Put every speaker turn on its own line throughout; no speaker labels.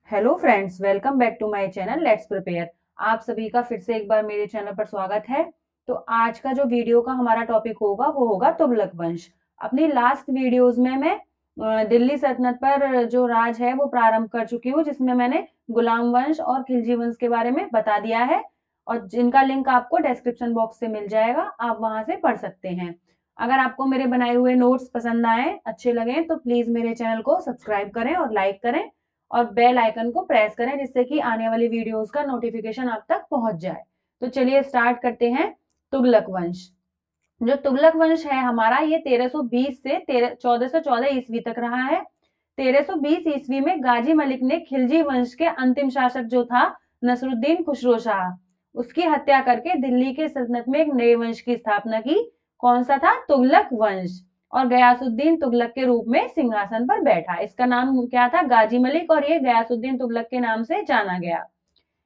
Hello friends, welcome back to my channel let's prepare. आप सभी का फिर से एक बार मेरे चैनल पर स्वागत है। तो आज का जो वीडियो का हमारा टॉपिक होगा वो होगा तुगलक वंश। अपनी लास्ट वीडियोस में मैं दिल्ली सल्तनत पर जो राज है वो प्रारंभ कर चुकी हूँ, जिसमें मैंने गुलाम वंश और खिलजी वंश के बारे में बता दिया है और जिनका लिंक आपको डिस्क्रिप्शन बॉक्स से मिल जाएगा, आप वहां से पढ़ सकते हैं। अगर आपको मेरे बनाए हुए नोट्स पसंद आए, अच्छे लगे, तो प्लीज मेरे चैनल को सब्सक्राइब करें और लाइक करें और बेल आइकन को प्रेस करें, जिससे कि आने वाली वीडियोस का नोटिफिकेशन आप तक पहुंच जाए। तो चलिए स्टार्ट करते हैं। तुगलक वंश। जो तुगलक वंश है हमारा, ये 1320 से 1414 ईस्वी तक रहा है। 1320 ईस्वी में गाजी मलिक ने खिलजी वंश के अंतिम शासक जो था नसरुद्दीन खुसरो शाह, उसकी हत्या करके दिल्ली के सल्तनत में एक नए वंश की स्थापना की। कौन सा था? तुगलक वंश। और गयासुद्दीन तुगलक के रूप में सिंहासन पर बैठा। इसका नाम क्या था? गाजी मलिक, और ये गयासुद्दीन तुगलक के नाम से जाना गया।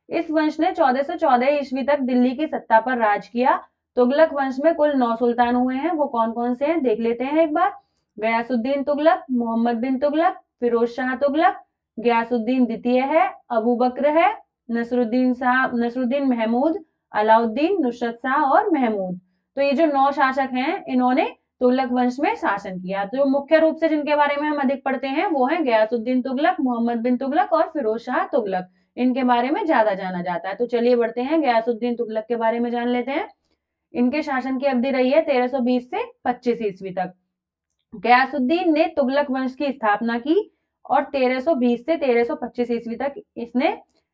इस वंश ने 1414 ईस्वी तक दिल्ली की सत्ता पर राज किया। तुगलक वंश में कुल 9 सुल्तान हुए हैं। वो कौन कौन से हैं देख लेते हैं एक बार। गयासुद्दीन तुगलक, मोहम्मद बिन तुगलक, फिरोज शाह तुगलक, गयासुद्दीन द्वितीय है, अबू बकर है, नसरुद्दीन महमूद, अलाउद्दीन, नुसरत शाह और महमूद। तो ये जो 9 शासक हैं, इन्होंने तुगलक वंश में शासन किया। तो मुख्य रूप से जिनके बारे में हम अधिक पढ़ते हैं वो है गयासुद्दीन तुगलक, मोहम्मद बिन तुगलक और फिरोज शाह तुगलक। इनके बारे में ज्यादा जाना जाता है। तो चलिए बढ़ते हैं, गयासुद्दीन तुगलक के बारे में जान लेते हैं। इनके शासन की अवधि रही है 1320 से 25 ईस्वी तक। गयासुद्दीन ने तुगलक वंश की स्थापना की और 1320 से 1325 ईस्वी तक इसने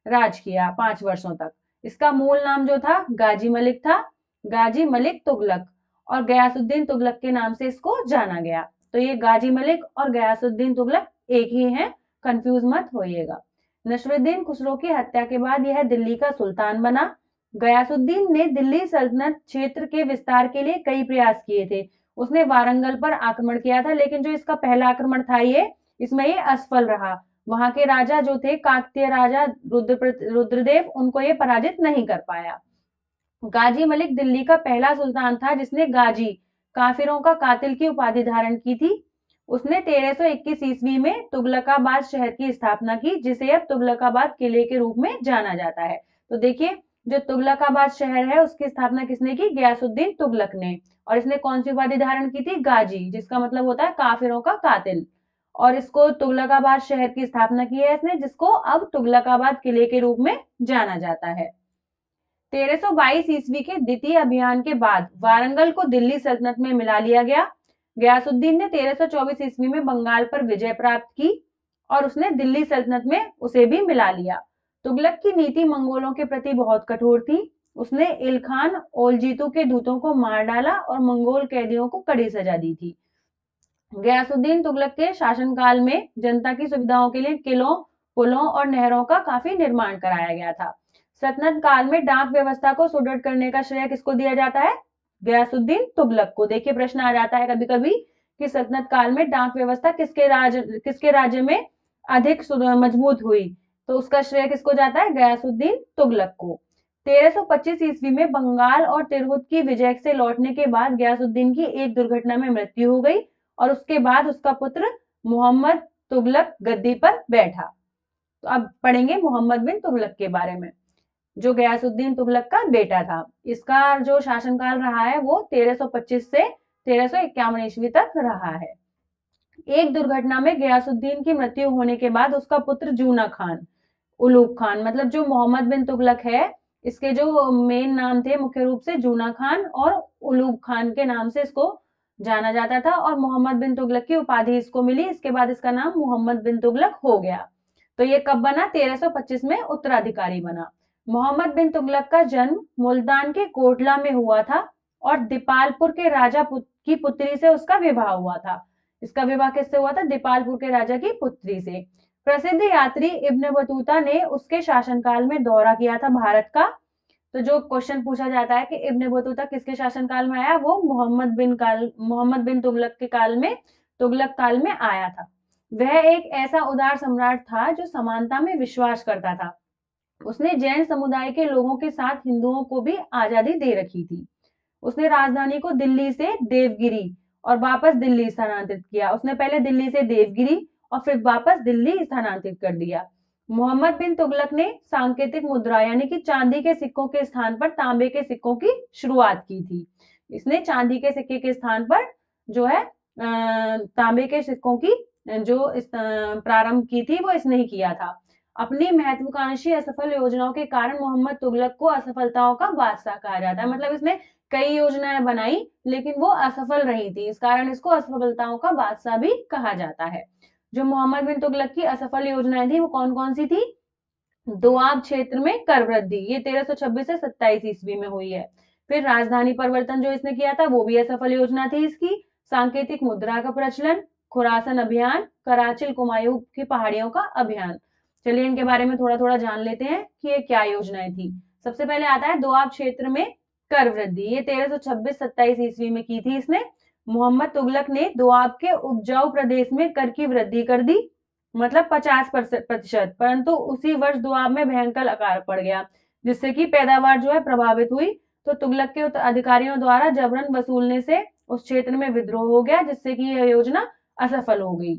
राज किया, 5 वर्षों तक। इसका मूल नाम जो था गाजी मलिक था, गाजी मलिक तुगलक, और गयासुद्दीन तुगलक के नाम से इसको जाना गया। तो ये गाजी मलिक और गयासुद्दीन तुगलक एक ही हैं, कंफ्यूज मत होइएगा। नसरुद्दीन खुसरो की हत्या के बाद यह दिल्ली का सुल्तान बना। गयासुद्दीन ने दिल्ली सल्तनत क्षेत्र के विस्तार के लिए कई प्रयास किए थे। उसने वारंगल पर आक्रमण किया था, लेकिन जो इसका पहला आक्रमण था इसमें ये असफल रहा। वहां के राजा जो थे काकतीय राजा रुद्रदेव, उनको ये पराजित नहीं कर पाया। गाजी मलिक दिल्ली का पहला सुल्तान था जिसने गाजी, काफिरों का कातिल की उपाधि धारण की थी। उसने 1321 ईस्वी में तुगलकाबाद शहर की स्थापना की, जिसे अब तुगलकाबाद किले के रूप में जाना जाता है। तो देखिए, जो तुगलकाबाद शहर है उसकी स्थापना किसने की? गयासुद्दीन तुगलक ने। और इसने कौन सी उपाधि धारण की थी? गाजी, जिसका मतलब होता है काफिरों का कातिल। और इसको तुगलकाबाद शहर की स्थापना की है इसने, जिसको अब तुगलकाबाद किले के रूप में जाना जाता है। 1322 ईस्वी के द्वितीय अभियान के बाद वारंगल को दिल्ली सल्तनत में मिला लिया गया। गयासुद्दीन ने 1324 ईस्वी में बंगाल पर विजय प्राप्त की और उसने दिल्ली सल्तनत में उसे भी मिला लिया। तुगलक की नीति मंगोलों के प्रति बहुत कठोर थी। उसने इलखान ओलजीतू के दूतों को मार डाला और मंगोल कैदियों को कड़ी सजा दी थी। गयासुद्दीन तुगलक के शासनकाल में जनता की सुविधाओं के लिए किलों, पुलों और नहरों का काफी निर्माण कराया गया था। सल्तनत काल में डाक व्यवस्था को सुदृढ़ करने का श्रेय किसको दिया जाता है? गयासुद्दीन तुगलक को। देखिए, प्रश्न आ जाता है कभी कभी कि सल्तनत काल में डाक व्यवस्था किसके राज्य में अधिक मजबूत हुई, तो उसका श्रेय किसको जाता है? गयासुद्दीन तुगलक को। 1325 ईस्वी में बंगाल और तिरहुत की विजय से लौटने के बाद गयासुद्दीन की एक दुर्घटना में मृत्यु हो गई और उसके बाद उसका पुत्र मोहम्मद तुगलक गद्दी पर बैठा। तो अब पढ़ेंगे मोहम्मद बिन तुगलक के बारे में, जो गयासुद्दीन तुगलक का बेटा था। इसका जो शासनकाल रहा है वो 1325 से 1351 ईस्वी तक रहा है। एक दुर्घटना में गयासुद्दीन की मृत्यु होने के बाद उसका पुत्र जूना खान, उलूग खान, मतलब जो मोहम्मद बिन तुगलक है, इसके जो मेन नाम थे मुख्य रूप से जूना खान और उलूग खान के नाम से इसको जाना जाता था, और मोहम्मद बिन तुगलक की उपाधि इसको मिली। इसके बाद इसका नाम मोहम्मद बिन तुगलक हो गया। तो ये कब बना? 1325 में उत्तराधिकारी बना। मोहम्मद बिन तुगलक का जन्म मुल्तान के कोटला में हुआ था और दीपालपुर के राजा की पुत्री से उसका विवाह हुआ था। इसका विवाह किससे हुआ था? दीपालपुर के राजा की पुत्री से। प्रसिद्ध यात्री इब्न बतूता ने उसके शासनकाल में दौरा किया था भारत का। तो जो क्वेश्चन पूछा जाता है कि इब्न बतूता किसके शासनकाल में आया, वो मोहम्मद बिन तुगलक के काल में, तुगलक काल में आया था। वह एक ऐसा उदार सम्राट था जो समानता में विश्वास करता था। उसने जैन समुदाय के लोगों के साथ हिंदुओं को भी आजादी दे रखी थी। उसने राजधानी को दिल्ली से देवगिरी और वापस दिल्ली स्थानांतरित किया। उसने पहले दिल्ली से देवगिरी और फिर वापस दिल्ली स्थानांतरित कर दिया। मोहम्मद बिन तुगलक ने सांकेतिक मुद्रा यानी कि चांदी के सिक्कों के स्थान पर तांबे के सिक्कों की शुरुआत की थी। इसने चांदी के सिक्के के स्थान पर जो है तांबे के सिक्कों की जो प्रारंभ की थी वो इसने ही किया था। अपनी महत्वाकांक्षी असफल योजनाओं के कारण मोहम्मद तुगलक को असफलताओं का बादशाह कहा जाता है। मतलब इसने कई योजनाएं बनाई लेकिन वो असफल रही थी, इस कारण इसको असफलताओं का बादशाह भी कहा जाता है। जो मोहम्मद बिन तुगलक की असफल योजनाएं थी वो कौन कौन सी थी? दोआब क्षेत्र में कर वृद्धि, ये 1326 से 27 ईस्वी में हुई है। फिर राजधानी परिवर्तन जो इसने किया था वो भी असफल योजना थी इसकी। सांकेतिक मुद्रा का प्रचलन, खुरासन अभियान, कराचिल कुमायूं की पहाड़ियों का अभियान। चलिए इनके बारे में थोड़ा थोड़ा जान लेते हैं कि ये क्या योजनाएं थी। सबसे पहले आता है दोआब क्षेत्र में कर वृद्धि, ये 1326-27 ईस्वी में की थी इसने। मोहम्मद तुगलक ने दोआब के उपजाऊ प्रदेश में कर की वृद्धि कर दी, मतलब 50%, परंतु उसी वर्ष दोआब में भयंकर अकाल पड़ गया जिससे कि पैदावार जो है प्रभावित हुई। तो तुगलक के अधिकारियों द्वारा जबरन वसूलने से उस क्षेत्र में विद्रोह हो गया जिससे कि यह योजना असफल हो गई।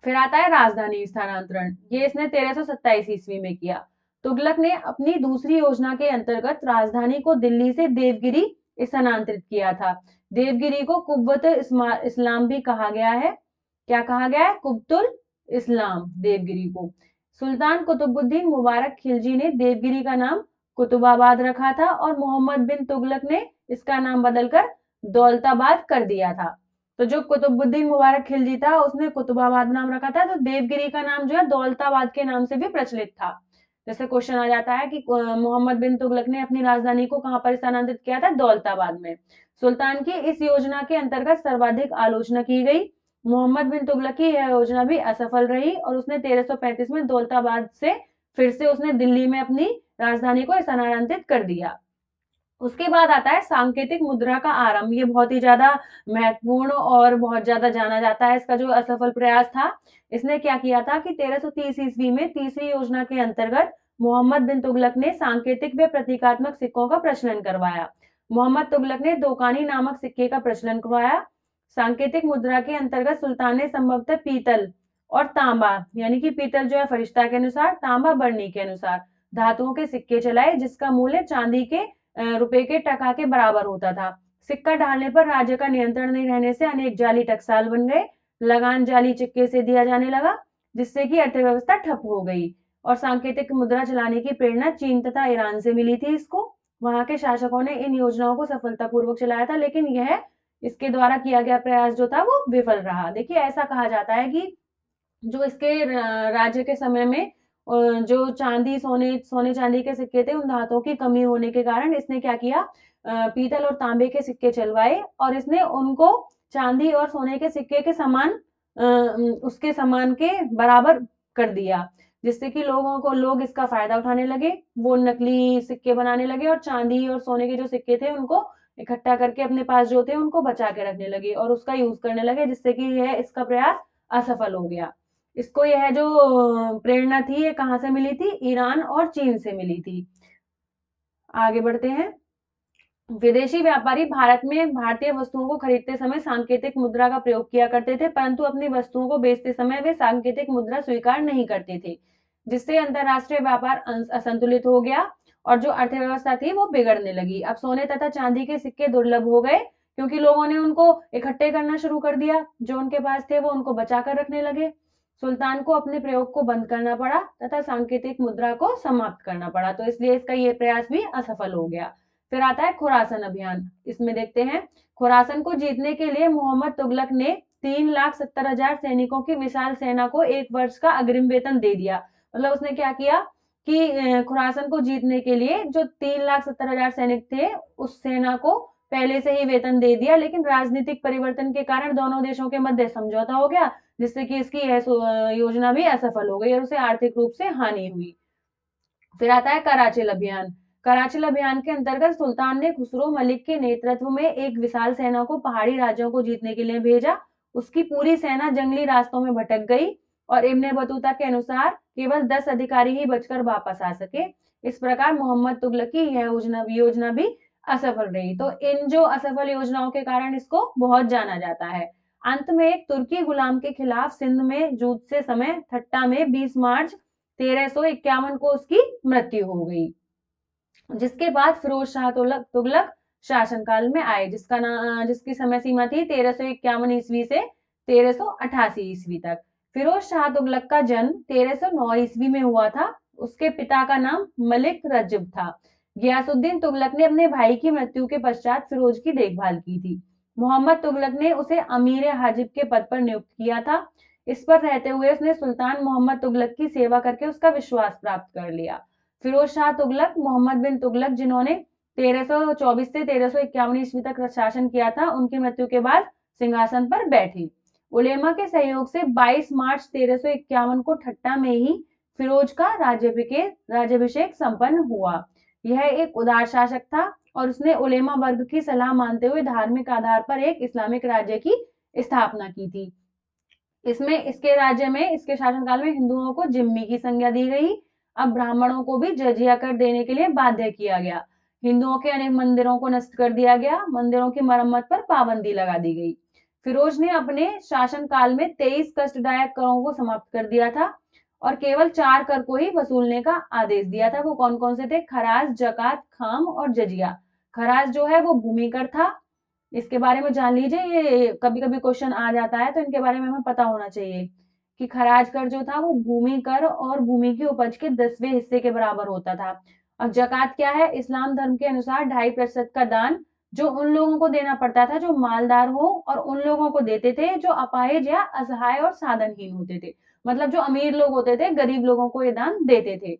फिर आता है राजधानी स्थानांतरण, ये इसने 1327 ईस्वी में किया। तुगलक ने अपनी दूसरी योजना के अंतर्गत राजधानी को दिल्ली से देवगिरी स्थानांतरित किया था। देवगिरी को कुब्बत इस्लाम भी कहा गया है। क्या कहा गया है? कुब्बतुल इस्लाम देवगिरी को। सुल्तान कुतुबुद्दीन मुबारक खिलजी ने देवगिरी का नाम कुतुबाबाद रखा था और मोहम्मद बिन तुगलक ने इसका नाम बदलकर दौलताबाद कर दिया था। तो जो कुतुबुद्दीन मुबारक खिलजी था उसने कुतुबाबाद नाम रखा था, तो देवगिरी का नाम जो है दौलताबाद के नाम से भी प्रचलित था। जैसे क्वेश्चन आ जाता है कि मोहम्मद बिन तुगलक ने अपनी राजधानी को कहां पर स्थानांतरित किया था? दौलताबाद में। सुल्तान की इस योजना के अंतर्गत सर्वाधिक आलोचना की गई। मोहम्मद बिन तुगलक की यह योजना भी असफल रही और उसने 1335 में दौलताबाद से फिर से उसने दिल्ली में अपनी राजधानी को स्थानांतरित कर दिया। उसके बाद आता है सांकेतिक मुद्रा का आरंभ, ये बहुत ही ज्यादा महत्वपूर्ण और बहुत ज्यादा जाना जाता है इसका जो असफल प्रयास था। इसने क्या किया था कि 1330 ईस्वी में तीसरी योजना के अंतर्गत मोहम्मद बिन तुगलक ने सांकेतिक व प्रतीकात्मक सिक्कों का प्रचलन करवाया। मोहम्मद तुगलक ने दोकानी नामक सिक्के का प्रचलन करवाया। सांकेतिक मुद्रा के अंतर्गत सुल्तान ने संभवतः पीतल और तांबा, यानी कि पीतल जो है फरिश्ता के अनुसार, तांबा बरनी के अनुसार धातुओं के सिक्के चलाए जिसका मूल्य चांदी के रुपए के टका के बराबर होता था। सिक्का डालने पर राज्य का नियंत्रण नहीं रहने से अनेक जाली टकसाल बन गए। लगान जाली सिक्के से दिया जाने लगा जिससे कि अर्थव्यवस्था ठप हो गई। और सांकेतिक मुद्रा चलाने की प्रेरणा चीन तथा ईरान से मिली थी इसको। वहां के शासकों ने इन योजनाओं को सफलतापूर्वक चलाया था लेकिन यह इसके द्वारा किया गया प्रयास जो था वो विफल रहा। देखिए ऐसा कहा जाता है कि जो इसके राज्य के समय में जो चांदी सोने सोने चांदी के सिक्के थे उन धातुओं की कमी होने के कारण इसने क्या किया, पीतल और तांबे के सिक्के चलवाए और इसने उनको चांदी और सोने के सिक्के के समान उसके समान के बराबर कर दिया जिससे कि लोग इसका फायदा उठाने लगे। वो नकली सिक्के बनाने लगे और चांदी और सोने के जो सिक्के थे उनको इकट्ठा करके अपने पास जो थे उनको बचा के रखने लगे और उसका यूज करने लगे जिससे कि यह इसका प्रयास असफल हो गया। इसको यह जो प्रेरणा थी ये कहां से मिली थी? ईरान और चीन से मिली थी। आगे बढ़ते हैं। विदेशी व्यापारी भारत में भारतीय वस्तुओं को खरीदते समय सांकेतिक मुद्रा का प्रयोग किया करते थे परंतु अपनी वस्तुओं को बेचते समय वे सांकेतिक मुद्रा स्वीकार नहीं करते थे जिससे अंतरराष्ट्रीय व्यापार असंतुलित हो गया और जो अर्थव्यवस्था थी वो बिगड़ने लगी। अब सोने तथा चांदी के सिक्के दुर्लभ हो गए क्योंकि लोगों ने उनको इकट्ठे करना शुरू कर दिया, जो उनके पास थे वो उनको बचा कर रखने लगे। सुल्तान को अपने प्रयोग को बंद करना पड़ा तथा सांकेतिक मुद्रा को समाप्त करना पड़ा, तो इसलिए इसका ये प्रयास भी असफल हो गया। फिर आता है खुरासन अभियान, इसमें देखते हैं। खुरासन को जीतने के लिए मोहम्मद तुगलक ने 3,70,000 सैनिकों की विशाल सेना को 1 वर्ष का अग्रिम वेतन दे दिया। मतलब उसने क्या किया कि खुरासन को जीतने के लिए जो 3,70,000 सैनिक थे उस सेना को पहले से ही वेतन दे दिया, लेकिन राजनीतिक परिवर्तन के कारण दोनों देशों के मध्य समझौता हो गया जिससे कि इसकी यह योजना भी असफल हो गई और उसे आर्थिक रूप से हानि हुई। फिर आता है कराचिल अभियान। कराचिल अभियान के अंतर्गत सुल्तान ने खुसरो मलिक के नेतृत्व में एक विशाल सेना को पहाड़ी राज्यों को जीतने के लिए भेजा। उसकी पूरी सेना जंगली रास्तों में भटक गई और इब्ने बतूता के अनुसार केवल 10 अधिकारी ही बचकर वापस आ सके। इस प्रकार मोहम्मद तुगलक की यह योजना भी असफल रही। तो इन जो असफल योजनाओं के कारण इसको बहुत जाना जाता है। अंत में एक तुर्की गुलाम के खिलाफ सिंध में जूझते समय ठट्टा में 20 मार्च 1351 को उसकी मृत्यु हो गई, जिसके बाद फिरोज शाह तुगलक शासनकाल में आए, जिसकी समय सीमा थी 1351 ईस्वी से 1388 ईस्वी तक। फिरोज शाह तुगलक का जन्म 1309 ईस्वी में हुआ था। उसके पिता का नाम मलिक रजब था। गियासुद्दीन तुगलक ने अपने भाई की मृत्यु के पश्चात फिरोज की देखभाल की थी। मोहम्मद तुगलक ने उसे अमीर हाजिब के पद पर नियुक्त किया था। इस पर रहते हुए उसने सुल्तान मोहम्मद तुगलक की सेवा करके उसका विश्वास प्राप्त कर लिया। फिरोज शाह तुगलक मोहम्मद बिन तुगलक, जिन्होंने 1324 से 1351 ईस्वी तक शासन किया था, उनकी मृत्यु के बाद सिंहासन पर बैठे। उलेमा के सहयोग से 22 मार्च 1351 को ठट्टा में ही फिरोज का राज्याभिषेक संपन्न हुआ। यह एक उदार शासक था और उसने उलेमा वर्ग की सलाह मानते हुए धार्मिक आधार पर एक इस्लामिक राज्य की स्थापना की थी। इसके शासनकाल में हिंदुओं को जिम्मी की संज्ञा दी गई। अब ब्राह्मणों को भी जजिया कर देने के लिए बाध्य किया गया। हिंदुओं के अनेक मंदिरों को नष्ट कर दिया गया। मंदिरों की मरम्मत पर पाबंदी लगा दी गई। फिरोज ने अपने शासनकाल में 23 कष्टदायक करों को समाप्त कर दिया था और केवल 4 कर को ही वसूलने का आदेश दिया था। वो कौन कौन से थे? खराज, जकात, खाम और जजिया। खराज जो है वो भूमि कर था। इसके बारे में जान लीजिए, ये कभी कभी क्वेश्चन आ जाता है तो इनके बारे में हमें पता होना चाहिए कि खराज कर जो था वो भूमि कर और भूमि की उपज के 10वें हिस्से के बराबर होता था। और जकात क्या है? इस्लाम धर्म के अनुसार 2.5% का दान, जो उन लोगों को देना पड़ता था जो मालदार हो, और उन लोगों को देते थे जो अपाहिज या असहाय और साधनहीन होते थे। मतलब जो अमीर लोग होते थे गरीब लोगों को ये दान देते थे।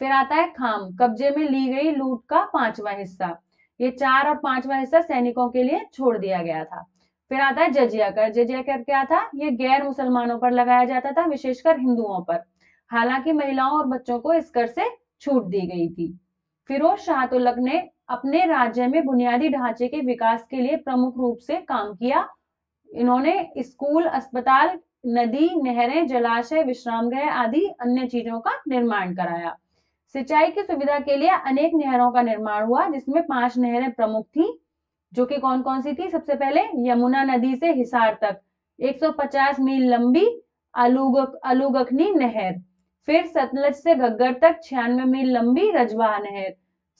फिर आता है खाम, कब्जे में ली गई लूट का 5वां हिस्सा। ये 4 और 5वां हिस्सा सैनिकों के लिए छोड़ दिया गया था। फिर आता है जजिया कर। जजिया कर क्या था? ये गैर मुसलमानों पर लगाया जाता था, विशेषकर हिंदुओं पर। हालांकि महिलाओं और बच्चों को इस कर से छूट दी गई थी। फिरोज शाह तुगलक ने अपने राज्य में बुनियादी ढांचे के विकास के लिए प्रमुख रूप से काम किया। इन्होंने स्कूल, अस्पताल, नदी, नहरें, जलाशय, विश्राम गृह आदि अन्य चीजों का निर्माण कराया। सिंचाई की सुविधा के लिए अनेक नहरों का निर्माण हुआ, जिसमें 5 नहरें प्रमुख थी, जो कि कौन कौन सी थी? सबसे पहले यमुना नदी से हिसार तक 150 मील लंबी अलूगखनी नहर। फिर सतलज से घग्गर तक 96 मील लंबी रजवाह नहर।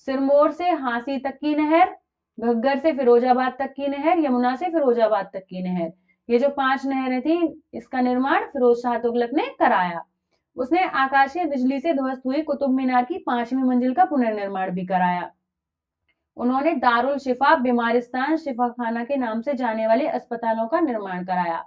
सिरमौर से हांसी तक की नहर। घग्गर से फिरोजाबाद तक की नहर। यमुना से फिरोजाबाद तक की नहर। ये जो 5 नहरें थी, इसका निर्माण फिरोज शाह तुगलक ने कराया। उसने आकाशीय बिजली से ध्वस्त हुई कुतुब मीनार की 5वीं मंजिल का पुनर्निर्माण भी कराया। उन्होंने दारुल शिफा, बीमारिस्तान, शिफाखाना के नाम से जाने वाले अस्पतालों का निर्माण कराया।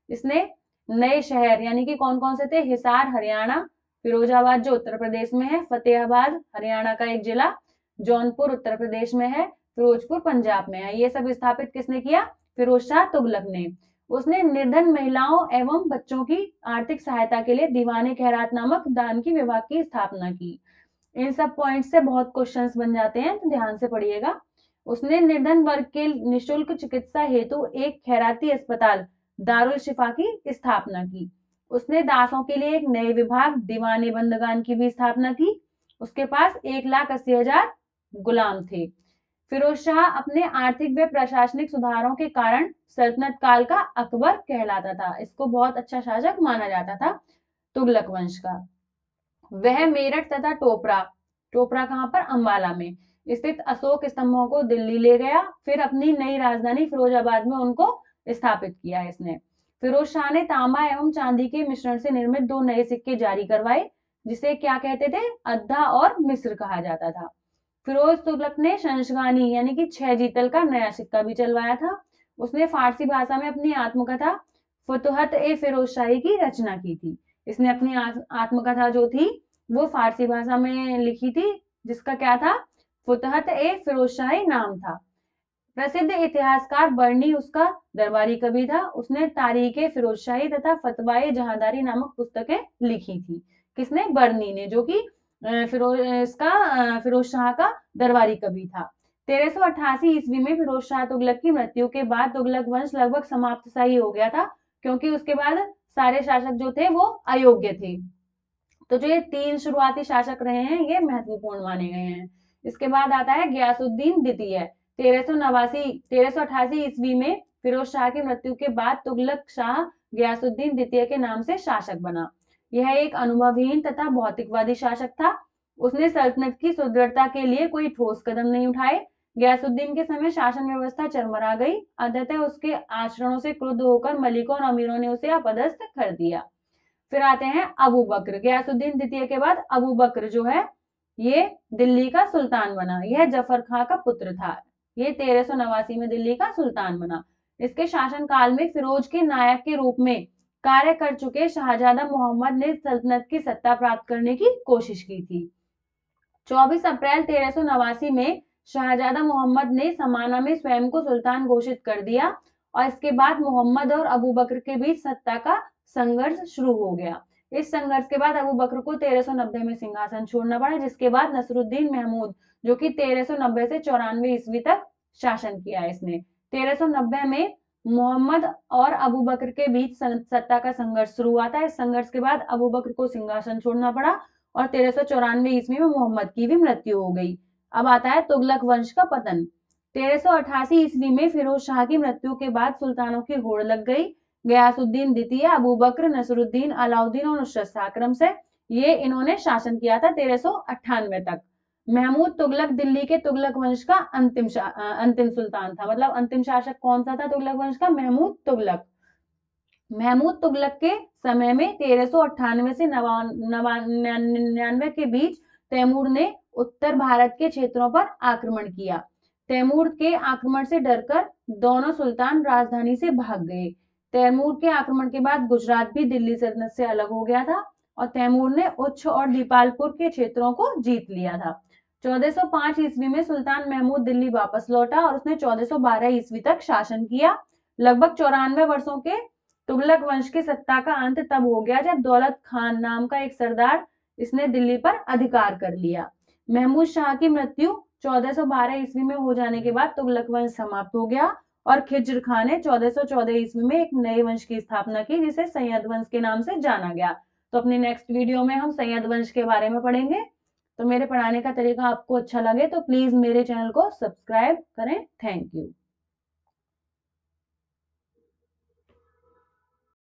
इसने नए शहर, यानी कि कौन कौन से थे? हिसार हरियाणा, फिरोजाबाद जो उत्तर प्रदेश में है, फतेहाबाद हरियाणा का एक जिला, जौनपुर उत्तर प्रदेश में है, फिरोजपुर पंजाब में है। ये सब स्थापित किसने किया? फिरोज शाह तुगलक ने। उसने निर्धन महिलाओं एवं बच्चों की आर्थिक सहायता के लिए दीवाने खैरात नामक दान की विभाग की स्थापना की। इन सब पॉइंट से बहुत क्वेश्चंस बन जाते हैं, तो ध्यान से पढ़िएगा। उसने निर्धन वर्ग के निशुल्क चिकित्सा हेतु एक खैराती अस्पताल दारुल शिफा की स्थापना की। उसने दासों के लिए एक नए विभाग दीवाने बंदगान की भी स्थापना की। उसके पास 1,80,000 गुलाम थे। फिरोज शाह अपने आर्थिक व प्रशासनिक सुधारों के कारण सल्तनत काल का अकबर कहलाता था। इसको बहुत अच्छा शासक माना जाता था तुगलक वंश का। वह मेरठ तथा टोपरा कहां पर? अंबाला में स्थित अशोक स्तंभों को दिल्ली ले गया। फिर अपनी नई राजधानी फिरोजाबाद में उनको स्थापित किया इसने। फिरोज शाह ने तांबा एवं चांदी के मिश्रण से निर्मित 2 नए सिक्के जारी करवाए, जिसे क्या कहते थे? अद्धा और मिस्र कहा जाता था। फिरोज तुगलक ने शंशगानी यानी कि 6 जीतल का नया सिक्का भी चलवाया था। उसने फारसी भाषा में अपनी आत्मकथा फुतुहत ए फिरोज शाही की रचना की थी। इसने अपनी आत्मकथा जो थी वो फारसी भाषा में लिखी थी, जिसका क्या था? फुतहत ए फिरोज शाही नाम था। प्रसिद्ध इतिहासकार बर्नी उसका दरबारी कवि था। उसने तारीखे फिरोज शाही तथा फतवाए जहांदारी नामक पुस्तकें लिखी थी। किसने? बर्नी ने, जो कि फिरोज शाह का दरबारी कवि था। 1388 ईस्वी में फिरोज शाह तुगलक की मृत्यु के बाद तुगलक वंश लगभग समाप्त सा ही हो गया था, क्योंकि उसके बाद सारे शासक जो थे वो अयोग्य थे। तो जो ये 3 शुरुआती शासक रहे हैं ये महत्वपूर्ण माने गए हैं। इसके बाद आता है गयासुद्दीन द्वितीय। 1388 ईस्वी में फिरोज शाह की मृत्यु के बाद तुगलक शाह गयासुद्दीन द्वितीय के नाम से शासक बना। यह एक अनुभवहीन तथा भौतिकवादी शासक था। उसने सल्तनत की सुदृढ़ता के लिए कोई ठोस कदम नहीं उठाए। गयासुद्दीन के समय शासन व्यवस्था चरमरा गई। अंततः उसके आचरणों से क्रुद्ध होकर मलिकों और अमीरों ने उसे अपदस्थ कर दिया। फिर आते हैं अबू बकर। गयासुद्दीन द्वितीय के बाद अबू बकर जो है ये दिल्ली का सुल्तान बना। यह जफर खां का पुत्र था। ये 1389 में दिल्ली का सुल्तान बना। इसके शासनकाल में फिरोज के नायक के रूप में कार्य कर चुके शाहजादा मोहम्मद ने सल्तनत की सत्ता प्राप्त करने की कोशिश की थी। 24 अप्रैल 1389 में शाहजादा मोहम्मद ने समाना में स्वयं को सुल्तान घोषित कर दिया और इसके बाद मोहम्मद और अबू बकर के बीच सत्ता का संघर्ष शुरू हो गया। इस संघर्ष के बाद अबू बकर को 1390 में सिंहासन छोड़ना पड़ा, जिसके बाद नसरुद्दीन महमूद जो कि 1390 से 94 ईस्वी तक शासन किया इसने। 1390 में मोहम्मद और अबू बकर के बीच सत्ता का संघर्ष शुरू हुआ था। इस संघर्ष के बाद अबू बकर को सिंहासन छोड़ना पड़ा और 1394 ईस्वी में मोहम्मद की भी मृत्यु हो गई। अब आता है तुगलक वंश का पतन। 1388 ईस्वी में फिरोज शाह की मृत्यु के बाद सुल्तानों की होड़ लग गई। गयासुद्दीन द्वितीय, अबू बकर, नसरुद्दीन, अलाउद्दीन और नुसरत शाह क्रम से ये इन्होंने शासन किया था 1398 तक। महमूद तुगलक दिल्ली के तुगलक वंश का अंतिम सुल्तान था। मतलब अंतिम शासक कौन सा था तुगलक वंश का? महमूद तुगलक। महमूद तुगलक के समय में 1398 से 99 के बीच तैमूर ने उत्तर भारत के क्षेत्रों पर आक्रमण किया। तैमूर के आक्रमण से डरकर दोनों सुल्तान राजधानी से भाग गए। तैमूर के आक्रमण के बाद गुजरात भी दिल्ली सल्तनत से अलग हो गया था और तैमूर ने उच्छ और दीपालपुर के क्षेत्रों को जीत लिया था। 1405 ईस्वी में सुल्तान महमूद दिल्ली वापस लौटा और उसने 1412 ईस्वी तक शासन किया। लगभग 94 वर्षों के तुगलक वंश की सत्ता का अंत तब हो गया जब दौलत खान नाम का एक सरदार इसने दिल्ली पर अधिकार कर लिया। महमूद शाह की मृत्यु 1412 ईस्वी में हो जाने के बाद तुगलक वंश समाप्त हो गया और खिज्र खान ने 1414 ईस्वी में एक नए वंश की स्थापना की जिसे सैयद वंश के नाम से जाना गया। तो अपनी नेक्स्ट वीडियो में हम सैयद वंश के बारे में पढ़ेंगे। तो मेरे पढ़ाने का तरीका आपको अच्छा लगे तो प्लीज मेरे चैनल को सब्सक्राइब करें। Thank you.